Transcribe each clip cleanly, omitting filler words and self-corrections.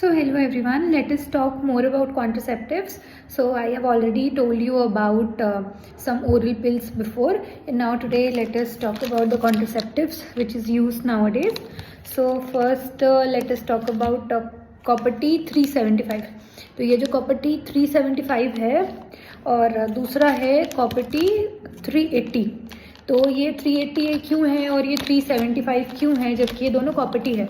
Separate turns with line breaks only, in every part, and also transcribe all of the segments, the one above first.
So hello everyone, let us talk more about contraceptives. So I have already told you about some oral pills before, and now today let us talk about the contraceptives which is used nowadays. So first let us talk about Copper T 375. तो ये जो Copper T 375 है और दूसरा है Copper T 380. तो ये 380 क्यों है और ये 375 क्यों है, जबकि ये दोनों Copper T है?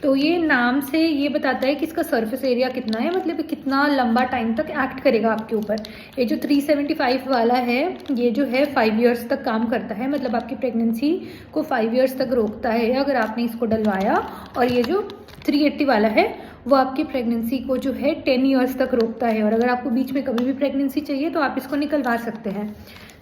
तो ये नाम से ये बताता है कि इसका सरफेस एरिया कितना है, मतलब कितना लंबा टाइम तक एक्ट करेगा आपके ऊपर। ये जो 375 वाला है ये जो है 5 इयर्स तक काम करता है, मतलब आपकी प्रेगनेंसी को 5 इयर्स तक रोकता है अगर आपने इसको डलवाया। और ये जो 380 वाला है वो आपकी प्रेगनेंसी को जो है 10 इयर्स तक रोकता है, और अगर आपको बीच में कभी भी प्रेगनेंसी चाहिए तो आप इसको निकलवा सकते हैं।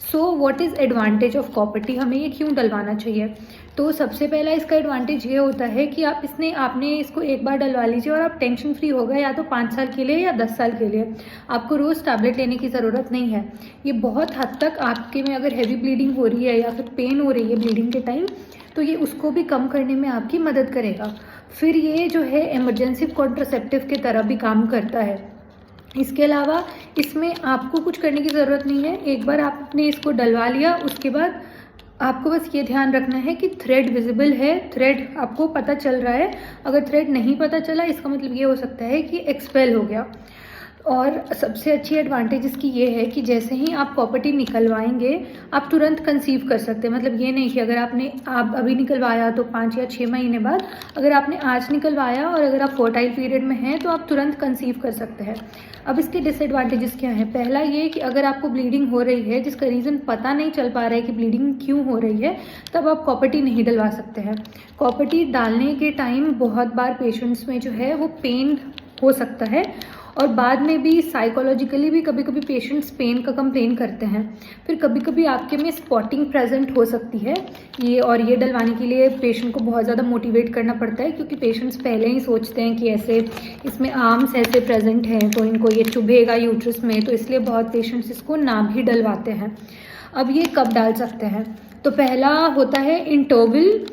So what is advantage of copper T, हमें ये क्यों डलवाना चाहिए? तो सबसे पहला इसका एडवांटेज ये होता है कि आपने इसको एक बार डलवा लीजिए और आप टेंशन फ्री हो गए, या तो 5 साल के लिए या 10 साल के लिए। आपको रोज़ टैबलेट लेने की ज़रूरत नहीं है। ये बहुत हद तक आपके में अगर हैवी ब्लीडिंग हो रही है या फिर पेन हो रही है ब्लीडिंग के टाइम, तो ये उसको भी कम करने में आपकी मदद करेगा। फिर ये जो है इमरजेंसी कॉन्ट्रासेप्टिव की तरह भी काम करता है। इसके अलावा इसमें आपको कुछ करने की ज़रूरत नहीं है। एक बार आपने इसको डलवा लिया, उसके बाद आपको बस ये ध्यान रखना है कि थ्रेड विजिबल है, थ्रेड आपको पता चल रहा है। अगर थ्रेड नहीं पता चला इसका मतलब ये हो सकता है कि एक्सपेल हो गया। और सबसे अच्छी एडवांटेज इसकी ये है कि जैसे ही आप कॉपर टी निकलवाएंगे आप तुरंत कंसीव कर सकते हैं। मतलब ये नहीं कि अगर आप अभी निकलवाया तो 5 या 6 महीने बाद, अगर आपने आज निकलवाया और अगर आप फर्टाइल पीरियड में हैं तो आप तुरंत कंसीव कर सकते हैं। अब इसके डिसएडवांटेजेस क्या हैं? पहला ये कि अगर आपको ब्लीडिंग हो रही है जिसका रीज़न पता नहीं चल पा रहा है कि ब्लीडिंग क्यों हो रही है, तब आप कॉपर टी नहीं डलवा सकते हैं। कॉपर टी डालने के टाइम बहुत बार पेशेंट्स में जो है वो पेन हो सकता है, और बाद में भी साइकोलॉजिकली भी कभी कभी पेशेंट्स पेन का कंप्लेन करते हैं। फिर कभी कभी आपके में स्पॉटिंग प्रेजेंट हो सकती है ये डलवाने के लिए पेशेंट को बहुत ज़्यादा मोटिवेट करना पड़ता है, क्योंकि पेशेंट्स पहले ही सोचते हैं कि ऐसे इसमें आर्म्स ऐसे प्रेजेंट हैं तो इनको ये चुभेगा यूट्रस में, तो इसलिए बहुत पेशेंट्स इसको ना भी डलवाते हैं। अब ये कब डाल सकते हैं? तो पहला होता है इंटरवल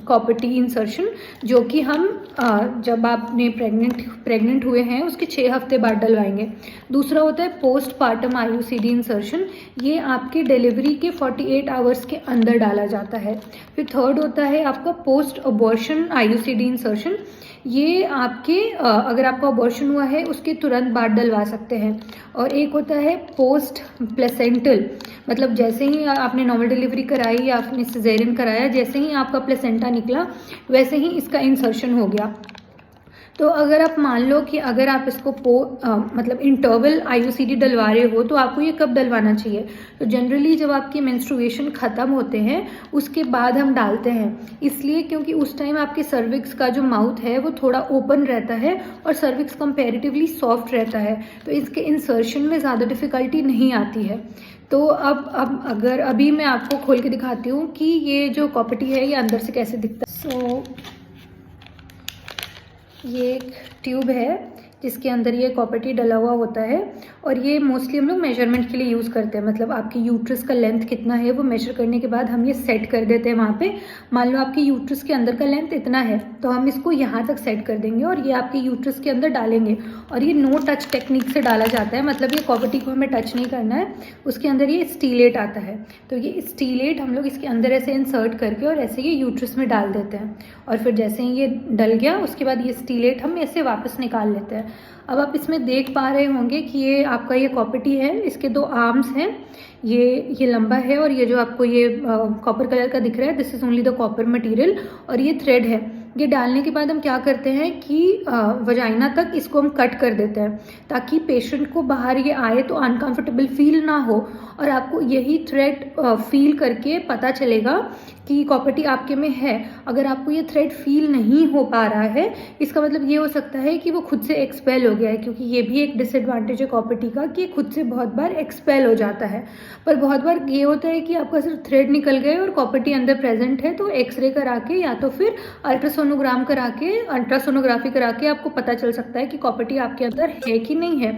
कॉपर टी इंसर्शन, जो कि हम जब आपने प्रेग्नेंट हुए हैं उसके 6 हफ्ते बाद डलवाएंगे। दूसरा होता है पोस्ट पार्टम आईयूसीडी इंसर्शन, ये आपके डिलीवरी के 48 आवर्स के अंदर डाला जाता है। फिर थर्ड होता है आपका पोस्ट अबॉर्शन आईयूसीडी इंसर्शन, ये आपके अगर आपका अबॉर्शन हुआ है उसके तुरंत बाद डलवा सकते हैं। और एक होता है पोस्ट प्लेसेंटल, मतलब जैसे ही आपने नॉर्मल डिलीवरी कराई या आपने सिजेरियन कराया, जैसे ही आपका प्लेसेंटा निकला वैसे ही इसका इंसर्शन हो गया। तो अगर आप मान लो कि अगर आप इसको मतलब इंटरवल आईयूसीडी डलवा रहे हो तो आपको ये कब डलवाना चाहिए? तो जनरली जब आपके मेंस्ट्रुएशन ख़त्म होते हैं उसके बाद हम डालते हैं, इसलिए क्योंकि उस टाइम आपके सर्विक्स का जो माउथ है वो थोड़ा ओपन रहता है और सर्विक्स कंपैरेटिवली सॉफ्ट रहता है, तो इसके इंसर्शन में ज़्यादा डिफ़िकल्टी नहीं आती है। तो अब अगर अभी मैं आपको खोल के दिखाती हूँ कि ये जो कॉपर टी है ये अंदर से कैसे दिखता है। सो ये एक ट्यूब है जिसके अंदर ये कॉपर टी डला हुआ होता है, और ये मोस्टली हम लोग मेजरमेंट के लिए यूज़ करते हैं। मतलब आपकी यूट्रस का लेंथ कितना है वो मेजर करने के बाद हम ये सेट कर देते हैं वहाँ पे। मान लो आपकी यूट्रस के अंदर का लेंथ इतना है तो हम इसको यहाँ तक सेट कर देंगे और ये आपके यूट्रस के अंदर डालेंगे। और ये नो टच टेक्निक से डाला जाता है, मतलब ये कॉपर टी को हमें टच नहीं करना है। उसके अंदर ये स्टीलेट आता है, तो ये स्टीलेट हम लोग इसके अंदर ऐसे इंसर्ट करके और ऐसे ये यूट्रस में डाल देते हैं, और फिर जैसे ही ये डल गया उसके बाद ये स्टीलेट हम ऐसे वापस निकाल लेते हैं। अब आप इसमें देख पा रहे होंगे कि ये आपका ये कॉपर टी है, इसके 2 आर्म्स हैं, ये लंबा है, और ये जो आपको ये कॉपर कलर का दिख रहा है this is only the copper material, और ये थ्रेड है। ये डालने के बाद हम क्या करते हैं कि वजाइना तक इसको हम कट कर देते हैं ताकि पेशेंट को बाहर ये आए तो अनकंफर्टेबल फील ना हो, और आपको यही थ्रेड फील करके पता चलेगा कि कॉपर टी आपके में है। अगर आपको ये थ्रेड फील नहीं हो पा रहा है इसका मतलब ये हो सकता है कि वो खुद से एक्सपेल हो गया है, क्योंकि ये भी एक डिसएडवांटेज है कॉपर टी का कि खुद से बहुत बार एक्सपेल हो जाता है। पर बहुत बार ये होता है कि आपका सिर्फ थ्रेड निकल गए और कॉपर टी अंदर प्रेजेंट है, तो एक्सरे करा के या तो फिर अल्ट्रासोनोग्राफी करा के आपको पता चल सकता है कि कॉपर टी आपके अंदर है कि नहीं है।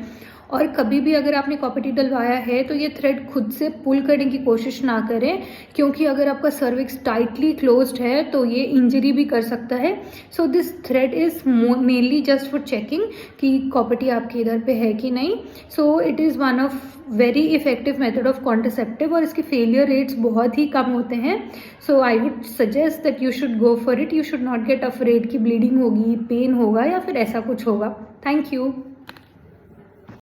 और कभी भी अगर आपने कॉपर टी डलवाया है तो ये थ्रेड खुद से पुल करने की कोशिश ना करें, क्योंकि अगर आपका सर्विक्स टाइटली क्लोज्ड है तो ये इंजरी भी कर सकता है. So this thread is mainly just for checking कि कॉपर टी आपके इधर पे है कि नहीं. So it is one of very effective method of contraceptive और इसके फेलियर रेट्स बहुत ही कम होते हैं. So I would suggest that you should go for it. You should not get afraid कि ब्लीडिंग होगी, पेन होगा या फिर ऐसा कुछ होगा. Thank you.